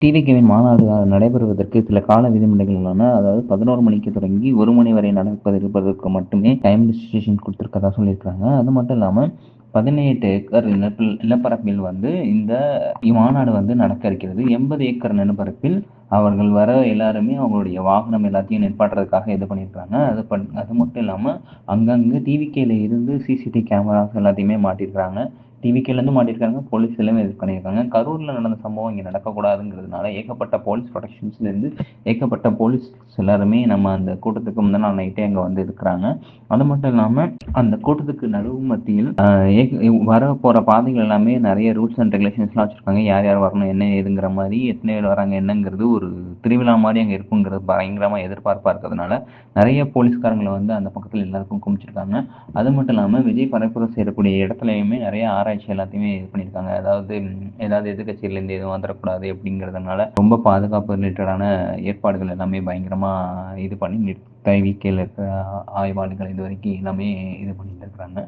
டிவிகேவின் மாநாடு நடைபெறுவதற்கு சில கால விதிமுறைகள் உள்ளன. அதாவது 11 மணிக்கு தொடங்கி 1 மணி வரை இருப்பதற்கு மட்டுமே டைம் ரெஸ்ட்ரிக்ஷன் குடுத்திருக்கிறதா சொல்லியிருக்காங்க. அது மட்டும் இல்லாம 18 ஏக்கர் நிலப்பரப்பில் இந்த மாநாடு நடக்க இருக்கிறது. 80 ஏக்கர் நிலப்பரப்பில் அவர்கள் வர எல்லாருமே அவங்களுடைய வாகனம் எல்லாத்தையும் நிப்பாட்டுறதுக்காக இது பண்ணியிருக்காங்க. அது மட்டும் இல்லாம அங்கங்க டிவிகேல இருந்து சிசிடிவி கேமராஸ் எல்லாத்தையுமே மாட்டியிருக்காங்க. டிவிகேலேருந்து மாட்டியிருக்காங்க. போலீஸ்லயும் இது பண்ணியிருக்காங்க. கரூர்ல நடந்த சம்பவம் இங்க நடக்கக்கூடாதுங்கிறதுனால ஏகப்பட்ட போலீஸ் ப்ரொடெக்ஷன்ஸ்லேருந்து ஏகப்பட்ட போலீஸ் எல்லாருமே நம்ம அந்த கூட்டத்துக்கு முந்தின நாள் நைட்டே அங்கே இருக்கிறாங்க. அது மட்டும் இல்லாம அந்த கூட்டத்துக்கு நடுவு மத்தியில் வரப்போற பாதைகள் எல்லாமே நிறைய ரூல்ஸ் அண்ட் ரெகுலேஷன்ஸ்லாம் வச்சிருக்காங்க. யார் யார் வரணும் என்ன ஏதுங்கிற மாதிரி, எத்தனை பேர் வராங்க என்னங்கிறது ஒரு திருவிழா மாதிரி அங்கே இருக்குங்கிறது பயங்கரமா எதிர்பார்ப்பா இருக்கிறதுனால நிறைய போலீஸ்காரங்களை அந்த பக்கத்தில் எல்லாருக்கும் குமிச்சிருக்காங்க. அது மட்டும் இல்லாம விஜய் பரப்புரை செய்யக்கூடிய இடத்துலையுமே நிறைய ஆராய்ச்சி எல்லாத்தையுமே இது பண்ணியிருக்காங்க. அதாவது ஏதாவது எதிர்கட்சியிலேருந்து எதுவும் வந்துடக்கூடாது அப்படிங்கிறதுனால ரொம்ப பாதுகாப்பு ரிலேட்டடான ஏற்பாடுகள் எல்லாமே பயங்கரமா இது பண்ணி விகேல இருக்கிற ஆய்வாளர்கள் இது வரைக்கும் எல்லாமே இது பண்ணிட்டு இருக்கிறாங்க.